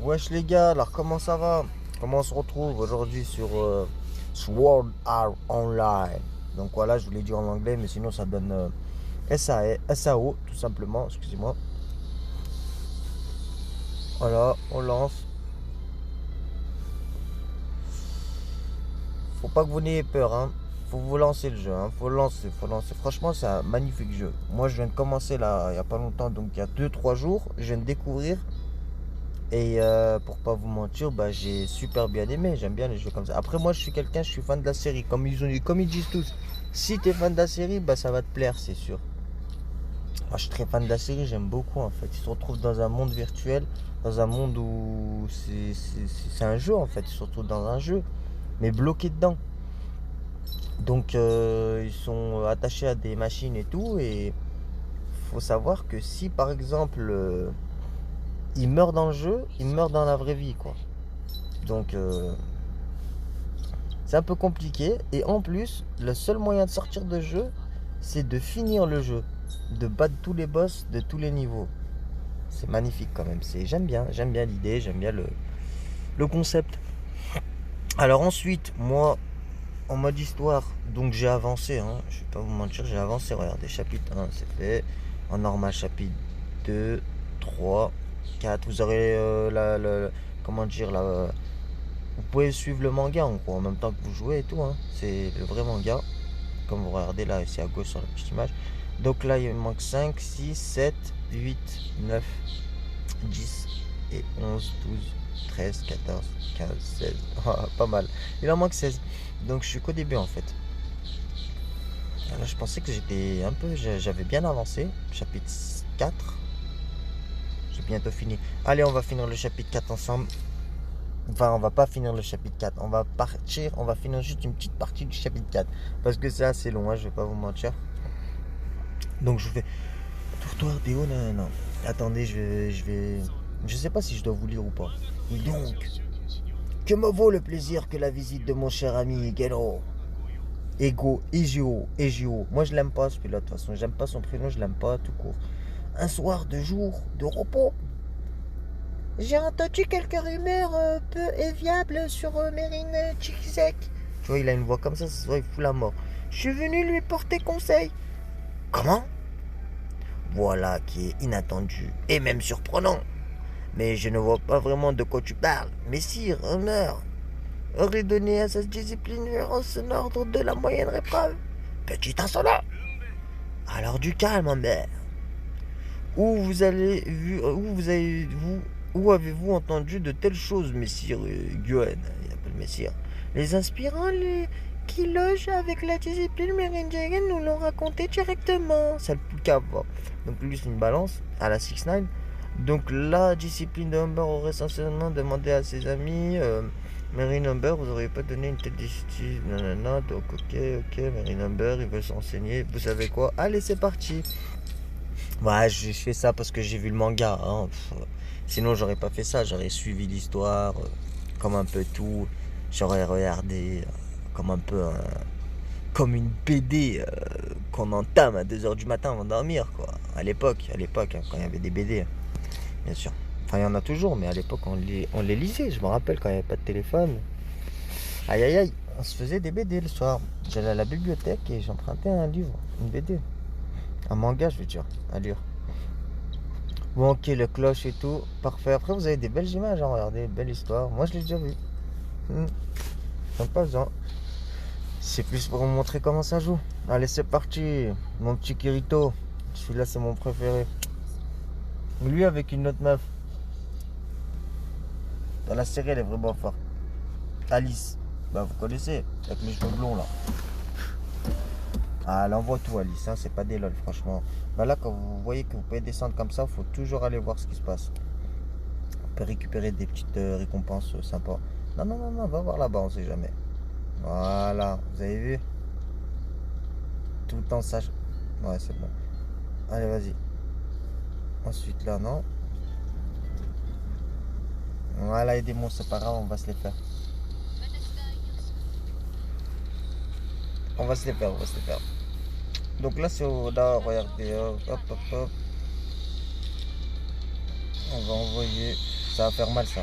Wesh les gars, alors comment ça va? Comment on se retrouve aujourd'hui sur Sword Art Online? Donc voilà, je vous l'ai dit en anglais, mais sinon ça donne SAO, tout simplement, excusez-moi. Voilà, on lance. Faut pas que vous n'ayez peur, hein. Faut vous lancer le jeu, hein. Faut lancer, faut lancer. Franchement, c'est un magnifique jeu. Moi, je viens de commencer là, il y a pas longtemps, donc il y a 2 3 jours, je viens de découvrir. Et pour pas vous mentir, bah, j'ai super bien aimé. J'aime bien les jeux comme ça. Après, moi, je suis fan de la série. Comme ils disent tous, si t'es fan de la série, bah, ça va te plaire, c'est sûr. Moi, je suis très fan de la série. J'aime beaucoup, en fait. Ils se retrouvent dans un monde virtuel, dans un monde où c'est un jeu, en fait. Ils se retrouvent dans un jeu, mais bloqués dedans. Donc, ils sont attachés à des machines et tout. Et faut savoir que si, par exemple, ils meurent dans le jeu, ils meurent dans la vraie vie, quoi. Donc, c'est un peu compliqué. Et en plus, le seul moyen de sortir de jeu, c'est de finir le jeu. De battre tous les boss de tous les niveaux. C'est magnifique quand même. J'aime bien l'idée, j'aime bien le concept. Alors ensuite, moi, en mode histoire, donc j'ai avancé. Hein, je vais pas vous mentir, j'ai avancé. Regardez, chapitre 1, c'est fait. En normal, chapitre 2, 3, 4. Vous aurez comment dire, vous pouvez suivre le manga en gros, en même temps que vous jouez et tout. Hein. C'est le vrai manga. Comme vous regardez là, ici à gauche sur la petite image. Donc là, il me manque 5, 6, 7, 8, 9, 10 et 11, 12, 13, 14, 15, 16. Pas mal. Il en manque 16. Donc je suis qu'au début en fait. Là, je pensais que j'avais bien avancé. Chapitre 4. J'ai bientôt fini. Allez, on va finir le chapitre 4 ensemble. Enfin, on va pas finir le chapitre 4. On va finir juste une petite partie du chapitre 4. Parce que c'est assez long, hein, je vais pas vous mentir. Donc je fais tour-toi, Théo, non, non. Attendez, je sais pas si je dois vous lire ou pas. Et donc, que me vaut le plaisir que la visite de mon cher ami Gelo Egio. Moi je l'aime pas celui-là de toute façon. J'aime pas son prénom, je l'aime pas tout court. Un soir de jour de repos. J'ai entendu quelques rumeurs peu éviables sur Mérine Tchikzek. Tu vois, il a une voix comme ça se voit, il fout la mort. Je suis venu lui porter conseil. Comment? Voilà qui est inattendu et même surprenant. Mais je ne vois pas vraiment de quoi tu parles. Messire, honneur, aurait donné à sa discipline son ordre de la moyenne épreuve. Petit insolent. Alors du calme, mère. Où avez-vous entendu de telles choses, messire Guen? Il appelle messire. Les inspirants qui logent avec la discipline mérindienne nous l'ont raconté directement. C'est le Poucave. Donc lui, c'est une balance à la 6 ix. Donc la discipline de Humber aurait essentiellement demandé à ses amis Marine Humber, vous n'auriez pas donné une telle discipline, nanana, donc ok, Marine Humber, il veut s'enseigner, vous savez quoi? Allez, c'est parti. Ouais, j'ai fait ça parce que j'ai vu le manga. Hein. Sinon, j'aurais pas fait ça. J'aurais suivi l'histoire, comme un peu tout. J'aurais regardé comme un peu comme une BD qu'on entame à 2 heures du matin avant de dormir, quoi. À l'époque, hein, quand il y avait des BD, hein, bien sûr. Enfin, il y en a toujours, mais à l'époque, on les lisait. Je me rappelle quand il n'y avait pas de téléphone. Aïe aïe aïe, on se faisait des BD le soir. J'allais à la bibliothèque et j'empruntais un livre, une BD. Un manga, je veux dire, à lire. Bon, ok, le cloche et tout, parfait. Après, vous avez des belles images, hein, regardez, belle histoire. Moi, je l'ai déjà vu. Pas besoin. C'est plus pour vous montrer comment ça joue. Allez, c'est parti, mon petit Kirito. Celui-là, c'est mon préféré. Lui, avec une autre meuf. Dans la série, elle est vraiment forte. Alice. Bah, vous connaissez, avec les cheveux blonds, là. Ah, elle envoie tout, Alice, hein, c'est pas des lol, franchement. Bah là, quand vous voyez que vous pouvez descendre comme ça, faut toujours aller voir ce qui se passe. On peut récupérer des petites récompenses sympas. Non, non, non, non, va voir là-bas, on sait jamais. Voilà, vous avez vu? Tout le temps ça. Ouais, c'est bon. Allez, vas-y. Ensuite, là, non. Voilà, aidez-moi, c'est pas grave, on va se les faire. On va se les faire, on va se les faire. Donc là, c'est là, regardez, hop, hop, hop. On va envoyer Ça va faire mal ça.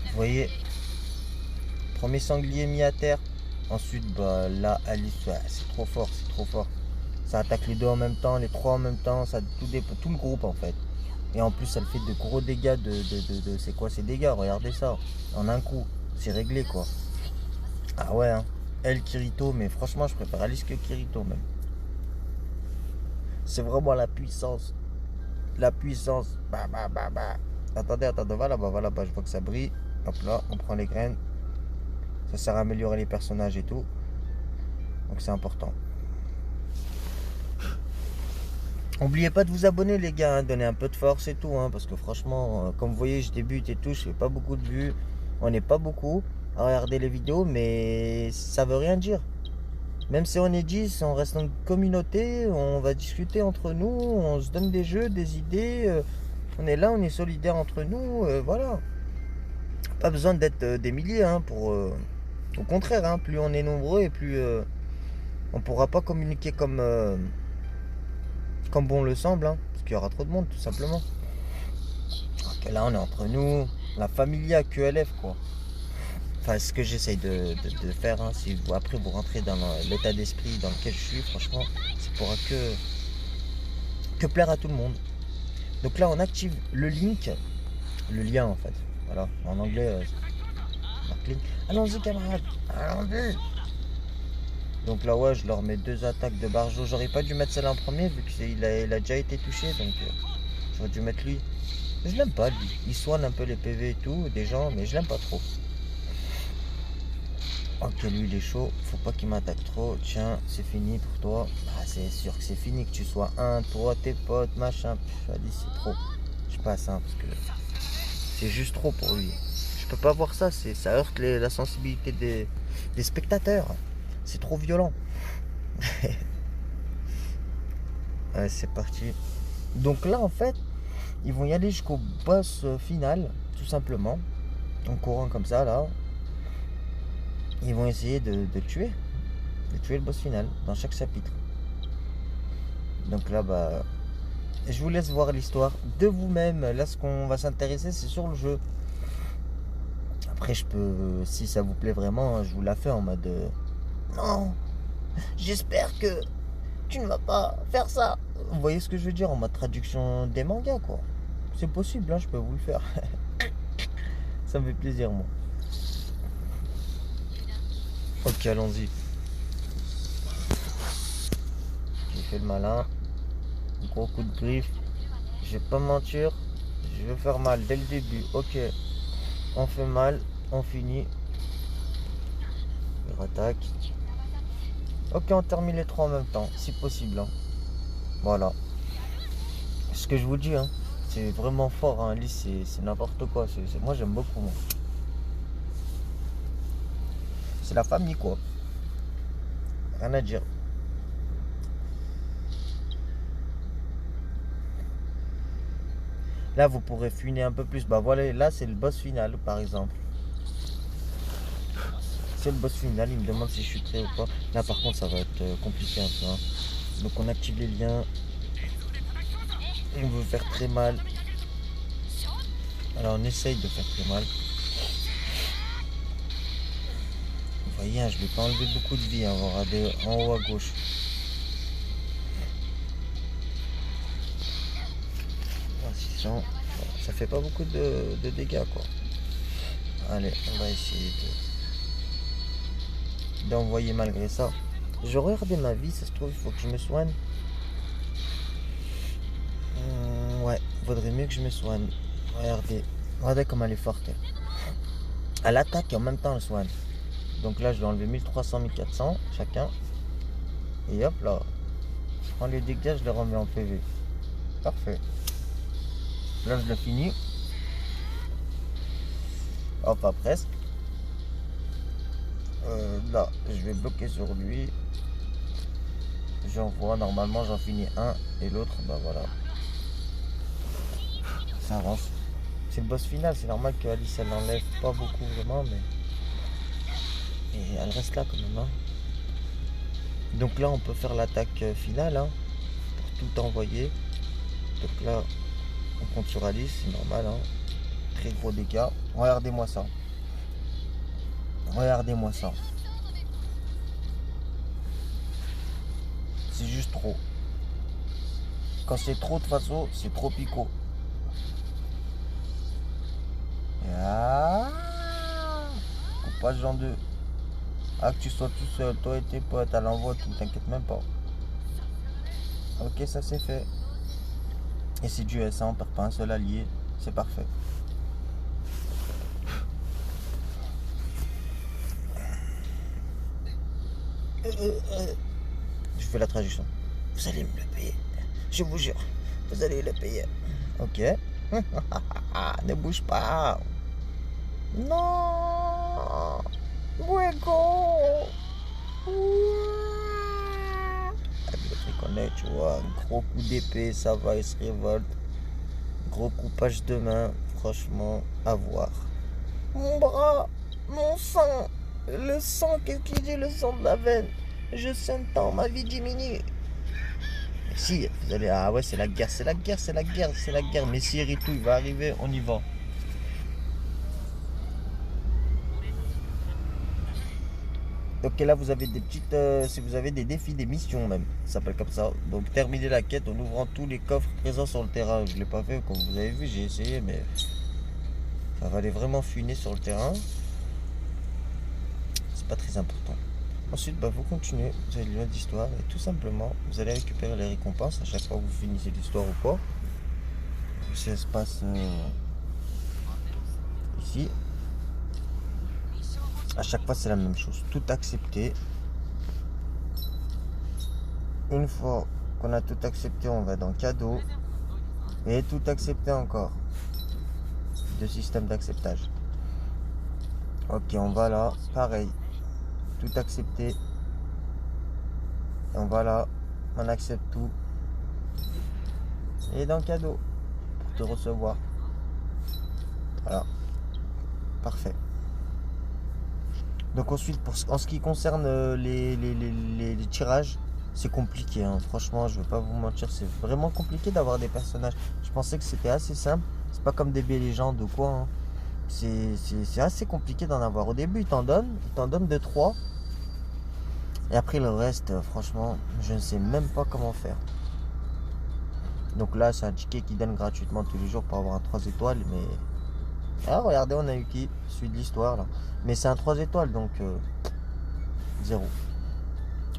Vous voyez, premier sanglier mis à terre. Ensuite, bah là, Alice, ouais, c'est trop fort, c'est trop fort. Ça attaque les deux en même temps, les trois en même temps, ça tout le groupe en fait. Et en plus, elle fait de gros dégâts c'est quoi ces dégâts? Regardez ça. En un coup, c'est réglé quoi. Ah ouais, hein. Elle, Kirito, mais franchement, je préfère Alice que Kirito même. C'est vraiment la puissance. La puissance. Bah, bah, bah, bah. Attendez, voilà, bah, je vois que ça brille. Hop là, on prend les graines. Ça sert à améliorer les personnages et tout. Donc c'est important. N'oubliez pas de vous abonner les gars, hein, donner un peu de force et tout, hein, parce que franchement, comme vous voyez, je débute et tout, je fais pas beaucoup de vues. On n'est pas beaucoup à regarder les vidéos, mais ça veut rien dire. Même si on est 10, on reste une communauté, on va discuter entre nous, on se donne des jeux, des idées. On est là, on est solidaires entre nous, voilà. Pas besoin d'être des milliers, hein, au contraire, hein, plus on est nombreux et plus on pourra pas communiquer comme bon le semble, hein, parce qu'il y aura trop de monde, tout simplement. Donc là, on est entre nous, la familia QLF, quoi. Enfin, ce que j'essaye de faire, hein, si vous, après vous rentrez dans l'état d'esprit dans lequel je suis, franchement, ça pourra que plaire à tout le monde. Donc là, on active le link, le lien en fait. Voilà, en anglais, link. Allons-y, camarades, allons-y. Donc là, ouais, je leur mets 2 attaques de Barjo. J'aurais pas dû mettre celle-là en premier vu qu'il a déjà été touché, donc j'aurais dû mettre lui. Mais je l'aime pas, lui. Il soigne un peu les PV et tout, des gens, mais je l'aime pas trop. Ok, lui il est chaud, faut pas qu'il m'attaque trop. Tiens, c'est fini pour toi. Ah, c'est sûr que c'est fini, que tu sois un, toi, tes potes, machin. Allez, c'est trop. Je passe, hein, parce que c'est juste trop pour lui. Je peux pas voir ça, ça heurte la sensibilité des spectateurs. C'est trop violent. Allez, c'est parti. Donc là, en fait, ils vont y aller jusqu'au boss final, tout simplement. En courant comme ça, là. Ils vont essayer de tuer le boss final dans chaque chapitre. Donc là, bah, je vous laisse voir l'histoire de vous-même. Là, ce qu'on va s'intéresser, c'est sur le jeu. Après, je peux, si ça vous plaît vraiment, je vous la fais en mode non, j'espère que tu ne vas pas faire ça. Vous voyez ce que je veux dire en mode traduction des mangas, quoi. C'est possible, hein, je peux vous le faire. Ça me fait plaisir, moi. Ok, allons-y. J'ai fait le malin. Gros coup de griffe. Je vais pas mentir. Je vais faire mal dès le début. Ok. On fait mal. On finit. Je rattaque. Ok, on termine les 3 en même temps. Si possible. Hein. Voilà. Ce que je vous dis. Hein. C'est vraiment fort. Hein. Alice, c'est n'importe quoi. Moi, j'aime beaucoup. Moi. C'est la famille, quoi. Rien à dire. Là, vous pourrez fuiner un peu plus. Bah voilà, là, c'est le boss final, par exemple. C'est le boss final. Il me demande si je suis prêt ou pas. Là, par contre, ça va être compliqué un peu. Hein. Donc, on active les liens. On veut faire très mal. Alors, on essaye de faire très mal. Vous voyez, hein, je ne vais pas enlever beaucoup de vie. Hein. On va regarder en haut à gauche. Ça fait pas beaucoup de dégâts, quoi. Allez, on va essayer d'envoyer malgré ça. Je regardais ma vie, ça se trouve, il faut que je me soigne. Ouais, vaudrait mieux que je me soigne. Regardez comme elle est forte. Elle attaque et en même temps elle soigne. Donc là, je vais enlever 1300, 1400 chacun. Et hop là, je prends les dégâts, je les remets en PV. Parfait. Là, je le finis. Enfin, presque. Là, je vais bloquer sur lui. J'envoie, normalement j'en finis un et l'autre, bah voilà. Ça avance. C'est le boss final, c'est normal que Alice elle l'enlève pas beaucoup vraiment, mais. Et elle reste là quand même. Hein. Donc là on peut faire l'attaque finale, hein, pour tout envoyer. Donc là, On compte sur Alice, c'est normal, hein. Très gros dégâts. Regardez-moi ça. Regardez-moi ça. C'est juste trop. Quand c'est trop, de toute façon, c'est trop picot. Ah, coupage en deux. Ah, que tu sois tout seul, toi et tes potes, à l'envoi, tout, t'inquiète même pas. Ok, ça c'est fait. Et c'est du S, hein, on perd pas un seul allié, c'est parfait. Je fais la traduction. Vous allez me le payer. Je vous jure, vous allez le payer. Ok. Ne bouge pas. Non. Fuego. Avec le triconet, tu vois, un gros coup d'épée, ça va, il se révolte. Gros coupage de main, franchement, à voir. Mon bras, mon sang, le sang, qu'est-ce qu'il dit, le sang de la veine? Je sens tant, ma vie diminue. Si, vous allez, ah ouais, c'est la guerre, c'est la guerre, c'est la guerre, c'est la guerre. Messire et tout, il va arriver, on y va. Ok, là vous avez des petites, si vous avez des défis, des missions même, ça s'appelle comme ça. Donc terminer la quête en ouvrant tous les coffres présents sur le terrain. Je l'ai pas fait, comme vous avez vu, j'ai essayé, mais ça va aller vraiment fuiner sur le terrain. C'est pas très important. Ensuite, bah, vous continuez, vous allez lire l'histoire et tout simplement, vous allez récupérer les récompenses à chaque fois que vous finissez l'histoire ou quoi. Ça se passe ici. À chaque fois, c'est la même chose. Tout accepté. Une fois qu'on a tout accepté, on va dans cadeau. Et tout accepté encore. De système d'acceptage. Ok, on va là. Pareil. Tout accepté. Et on va là. On accepte tout. Et dans cadeau. Pour te recevoir. Voilà. Parfait. Donc ensuite, en ce qui concerne les tirages, c'est compliqué, hein. Franchement, je ne vais pas vous mentir, c'est vraiment compliqué d'avoir des personnages. Je pensais que c'était assez simple. C'est pas comme DB Legend ou quoi, hein. C'est assez compliqué d'en avoir. Au début, ils t'en donnent 2-3. Et après le reste, franchement, je ne sais même pas comment faire. Donc là, c'est un ticket qui donne gratuitement tous les jours pour avoir un 3 étoiles. Mais ah, regardez, on a eu qui? Celui de l'histoire là. Mais c'est un 3 étoiles, donc 0.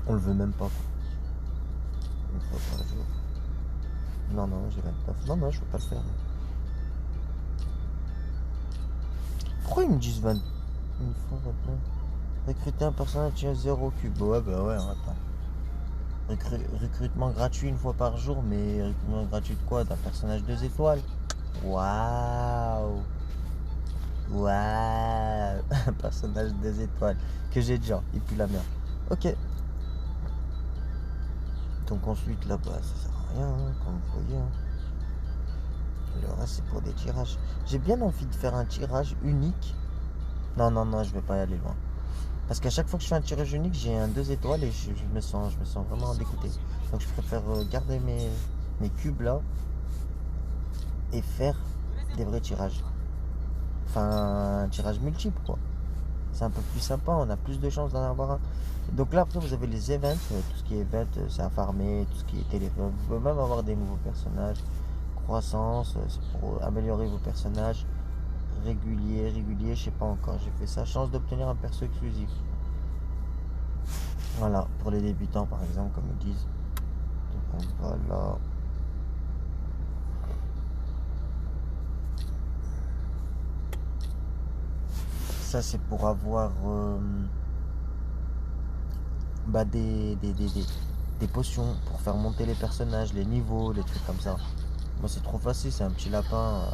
On le veut même pas. Une fois par jour. Non, non, j'ai 29. Non, non, je peux pas le faire. Pourquoi ils me disent 20? Une fois 29. Recruter un personnage tient 0 cube. Ouais, bah ouais, attends. Recrutement gratuit une fois par jour, mais recrutement gratuit de quoi? D'un personnage 2 étoiles? Waouh! Waouh! Un personnage 2 étoiles. Que j'ai déjà. Et puis la merde. Ok. Donc ensuite là-bas, ça sert à rien, hein, comme vous voyez. Hein. Le reste, c'est pour des tirages. J'ai bien envie de faire un tirage unique. Non, non, non, je vais pas y aller loin. Parce qu'à chaque fois que je fais un tirage unique, j'ai un 2 étoiles et je me sens vraiment dégoûté. Donc je préfère garder mes cubes là et faire des vrais tirages. Enfin, un tirage multiple quoi. C'est un peu plus sympa, on a plus de chances d'en avoir un. Donc là, après, vous avez les events. Tout ce qui est event, c'est à farmer. Tout ce qui est téléphone. Vous pouvez même avoir des nouveaux personnages. Croissance, c'est pour améliorer vos personnages. Régulier, je sais pas encore. J'ai fait ça. Chance d'obtenir un perso exclusif. Voilà, pour les débutants par exemple, comme ils disent. Donc on va là. Ça c'est pour avoir bah, des potions pour faire monter les personnages, les niveaux, les trucs comme ça. Moi c'est trop facile, c'est un petit lapin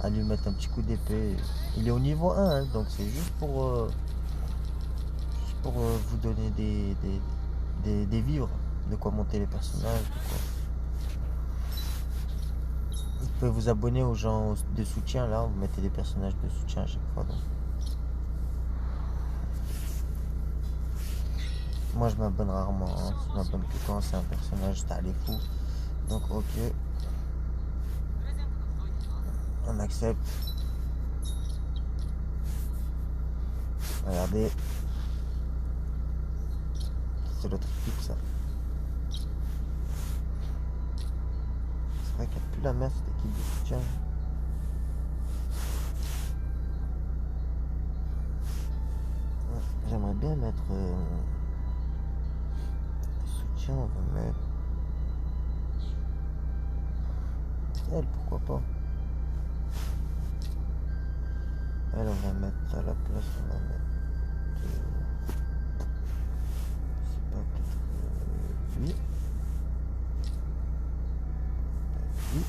à lui mettre un petit coup d'épée. Il est au niveau 1, hein, donc c'est juste pour vous donner des vivres, de quoi monter les personnages, de quoi. Vous pouvez vous abonner aux gens de soutien là, vous mettez des personnages de soutien à chaque fois. Donc. Moi je m'abonne rarement, hein. Je m'abonne que quand c'est un personnage, t'as les fous. Donc ok. On accepte. Regardez. C'est l'autre équipe ça. C'est vrai qu'elle pue la merde cette équipe de soutien. J'aimerais bien mettre soutien, on va mettre elle, pourquoi pas. Elle, on va mettre à la place, on va mettre je sais pas, peut-être lui. Lui.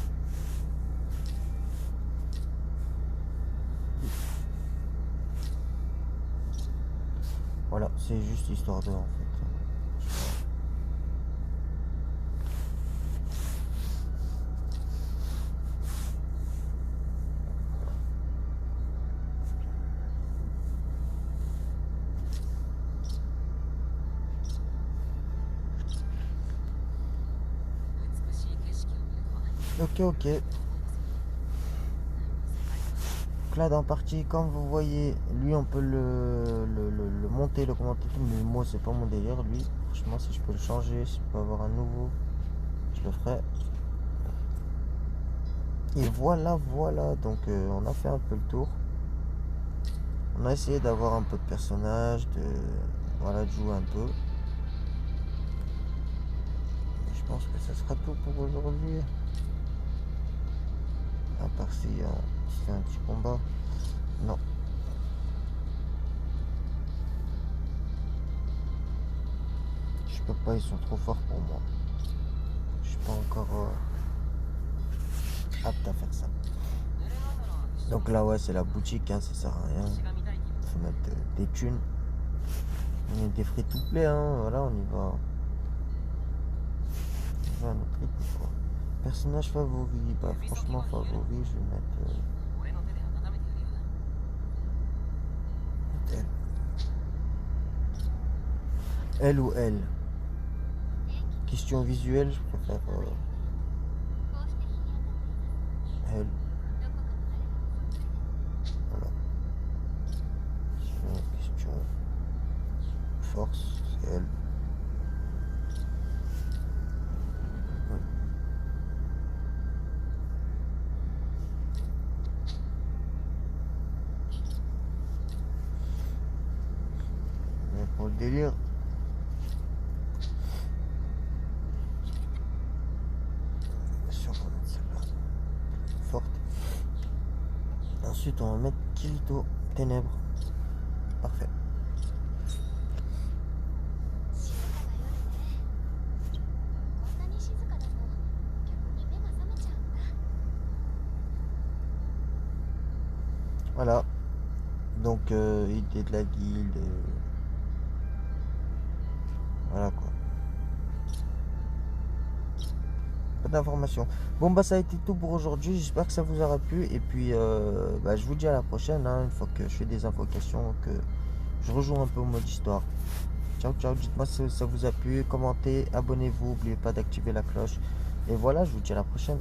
Voilà, c'est juste histoire de en fait. Ok. Donc là dans partie, comme vous voyez, lui on peut le monter, le commenter tout, mais moi c'est pas mon délire lui. Franchement si je peux le changer, si je peux avoir un nouveau, je le ferai. Et voilà, donc on a fait un peu le tour. On a essayé d'avoir un peu de personnages, de jouer un peu. Et je pense que ça sera tout pour aujourd'hui. À part s'il y a un petit combat. Non. Je peux pas, ils sont trop forts pour moi. Je suis pas encore apte à faire ça. Donc là ouais c'est la boutique, hein, ça sert à rien. Faut mettre des thunes. On est des free to play, hein, voilà, on y va. On va à notre rythme quoi. Personnage favori, bah franchement favori, je vais mettre elle. Elle ou elle. Question visuelle, je préfère elle. Voilà. Question force, c'est elle. Mais pour le délire. Forte. Ensuite, on va mettre Kirito, ténèbres. Parfait. Voilà. Donc, idée de la guilde. Voilà quoi. Pas d'informations. Bon bah ça a été tout pour aujourd'hui. J'espère que ça vous aura plu. Et puis je vous dis à la prochaine, hein, une fois que je fais des invocations, que je rejoue un peu au mode histoire. Ciao ciao, dites-moi si ça vous a plu, commentez, abonnez-vous, n'oubliez pas d'activer la cloche. Et voilà, je vous dis à la prochaine.